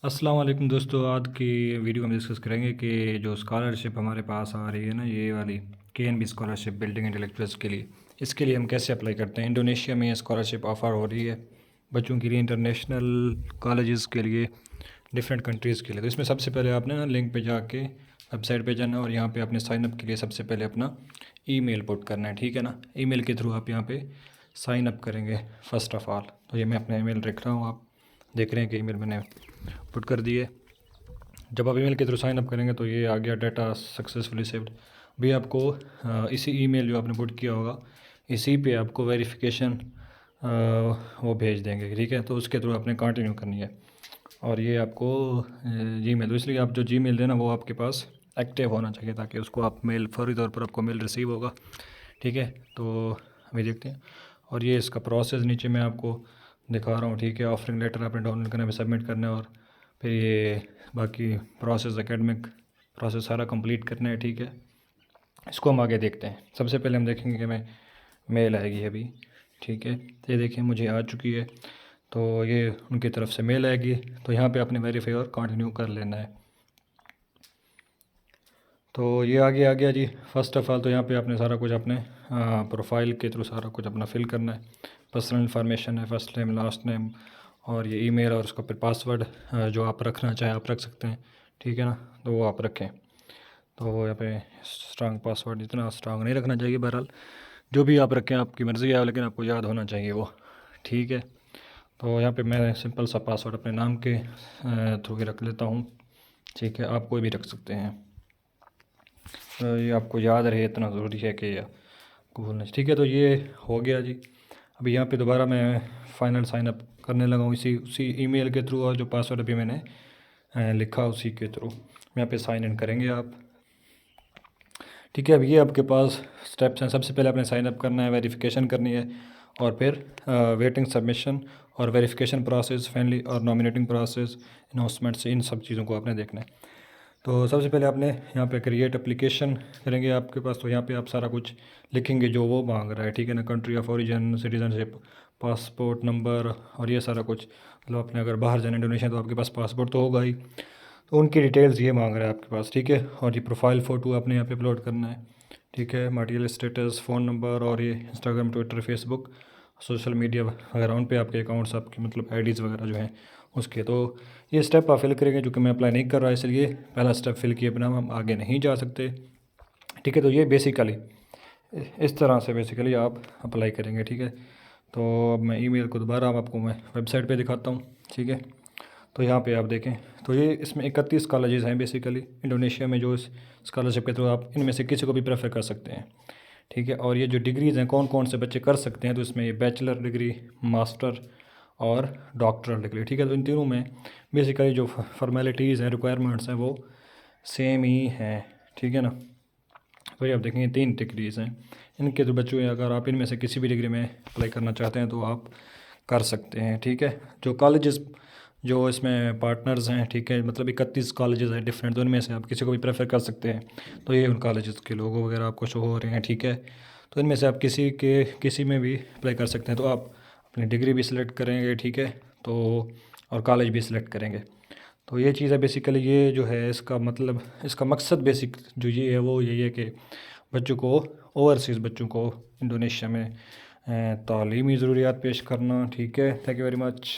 अस्सलाम वालेकुम दोस्तों। आज की वीडियो में डिस्कस करेंगे कि जो स्कॉलरशिप हमारे पास आ रही है ना, ये वाली KNB स्कॉलरशिप बिल्डिंग इंटेलेक्चुअल्स के लिए, इसके लिए हम कैसे अप्लाई करते हैं। इंडोनेशिया में ये स्कॉलरशिप ऑफ़र हो रही है बच्चों के लिए, इंटरनेशनल कॉलेजेस के लिए, डिफरेंट कंट्रीज़ के लिए। तो इसमें सबसे पहले आपने ना लिंक पे जाके वेबसाइट पे जाना है और यहाँ पे अपने साइन अप के लिए सबसे पहले अपना ईमेल पुट करना है, ठीक है ना। ईमेल के थ्रू आप यहाँ पे साइन अप करेंगे फर्स्ट ऑफ़ ऑल। तो ये मैं अपना ईमेल रख रहा हूँ, आप देख रहे हैं कि ईमेल मैंने पुट कर दिए। जब आप ईमेल के थ्रू साइन अप करेंगे तो ये आ गया डाटा सक्सेसफुली सेव्ड। भी आपको इसी ईमेल जो आपने पुट किया होगा इसी पे आपको वेरिफिकेशन वो भेज देंगे, ठीक है। तो उसके थ्रू आपने कंटिन्यू करनी है। और ये आपको जीमेल, तो इसलिए आप जो जीमेल देना वो आपके पास एक्टिव होना चाहिए ताकि उसको आप मेल फौरी तौर पर आपको मेल रिसीव होगा, ठीक है। तो अभी देखते हैं। और ये इसका प्रोसेस नीचे मैं आपको दिखा रहा हूँ, ठीक है। ऑफरिंग लेटर आपने डाउनलोड करना है, सबमिट करना है, और फिर ये बाकी प्रोसेस, एकेडमिक प्रोसेस सारा कंप्लीट करना है, ठीक है। इसको हम आगे देखते हैं। सबसे पहले हम देखेंगे कि मैं मेल आएगी अभी, ठीक है। तो ये देखिए मुझे आ चुकी है, तो ये उनकी तरफ से मेल आएगी। तो यहाँ पे आपने वेरीफाई और कंटिन्यू कर लेना है। तो ये आगे आ गया जी। फर्स्ट ऑफ़ ऑल तो यहाँ पे आपने सारा कुछ अपने प्रोफाइल के थ्रू सारा कुछ अपना फिल करना है। पर्सनल इन्फॉर्मेशन है, फर्स्ट नेम, लास्ट नेम, और ये ईमेल, और उसका फिर पासवर्ड जो आप रखना चाहें आप रख सकते हैं, ठीक है ना। तो वो आप रखें। तो यहाँ पे स्ट्रांग पासवर्ड इतना स्ट्रांग नहीं रखना चाहिए, बहरहाल जो भी आप रखें आपकी मर्ज़ी है, लेकिन आपको याद होना चाहिए वो, ठीक है। तो यहाँ पे मैं सिंपल सा पासवर्ड अपने नाम के थ्रू ही रख लेता हूँ, ठीक है। आप कोई भी रख सकते हैं। ये आपको याद रहे, इतना ज़रूरी है कि आपको भूलना चाहिए, ठीक है। तो ये हो गया जी। अभी यहाँ पे दोबारा मैं फ़ाइनल साइन अप करने लगा हूँ इसी उसी ईमेल के थ्रू, और जो पासवर्ड अभी मैंने लिखा उसी के थ्रू यहाँ पे साइन इन करेंगे आप, ठीक है। अब ये आपके पास स्टेप्स हैं। सबसे पहले आपने साइन अप करना है, वेरिफिकेशन करनी है, और फिर वेटिंग सबमिशन और वेरिफिकेशन प्रोसेस फाइनली, और नॉमिनेटिंग प्रोसेस, अनाउंसमेंट्स, इन सब चीज़ों को आपने देखना है। तो सबसे पहले आपने यहाँ पे क्रिएट एप्लीकेशन करेंगे आपके पास। तो यहाँ पे आप सारा कुछ लिखेंगे जो वो मांग रहा है, ठीक है ना। Country of origin, citizenship, passport number, और ये सारा कुछ। मतलब आपने अगर बाहर जाना इंडोनेशिया तो आपके पास पासपोर्ट तो होगा ही, तो उनकी डिटेल्स ये मांग रहा है आपके पास, ठीक है। और ये प्रोफाइल फ़ोटो आपने यहाँ पे अपलोड करना है, ठीक है। मटेरियल स्टेटस, फ़ोन नंबर, और ये Instagram, Twitter, Facebook, social media वगैरह, उन पे आपके अकाउंट्स, आपके मतलब आईडीज़ वगैरह जो हैं उसके। तो ये स्टेप आप फिल करेंगे, जो कि मैं अप्लाई नहीं कर रहा, इसलिए पहला स्टेप फिल किए बिना हम आगे नहीं जा सकते, ठीक है। तो ये बेसिकली इस तरह से बेसिकली आप अप्लाई करेंगे, ठीक है। तो अब मैं ईमेल को दोबारा आपको मैं वेबसाइट पे दिखाता हूँ, ठीक है। तो यहाँ पे आप देखें, तो ये इसमें 31 कॉलेजेस हैं बेसिकली इंडोनेशिया में, जो इस स्कॉलरशिप के थ्रू आप इनमें से किसी को भी प्रेफर कर सकते हैं, ठीक है। और ये जो डिग्रीज़ हैं कौन कौन से बच्चे कर सकते हैं, तो इसमें ये बैचलर डिग्री, मास्टर और डॉक्टरल डिग्री, ठीक है। तो इन तीनों में बेसिकली जो फॉर्मेलिटीज़ हैं, रिक्वायरमेंट्स हैं, वो सेम ही हैं, ठीक है ना। तो ये आप देखेंगे 3 डिग्रीज़ हैं। इनके तो बच्चों, अगर आप इनमें से किसी भी डिग्री में अप्लाई करना चाहते हैं तो आप कर सकते हैं, ठीक है। जो कॉलेजेस जो इसमें पार्टनर्स हैं, ठीक है, मतलब 31 कॉलेजेस हैं डिफरेंट, तो उनमें से आप किसी को भी प्रेफर कर सकते हैं। तो ये उन कॉलेजेस के लोगो वगैरह आपको शो हो रहे हैं, ठीक है। तो इनमें से आप किसी में भी अप्लाई कर सकते हैं। तो आप अपनी डिग्री भी सिलेक्ट करेंगे, ठीक है। तो और कॉलेज भी सिलेक्ट करेंगे। तो ये चीज़ है बेसिकली, ये जो है इसका मतलब, इसका मकसद बेसिक जो ये है वो यही है कि बच्चों को, ओवरसीज़ बच्चों को इंडोनेशिया में तालीमी ज़रूरियात पेश करना, ठीक है। Thank you very much.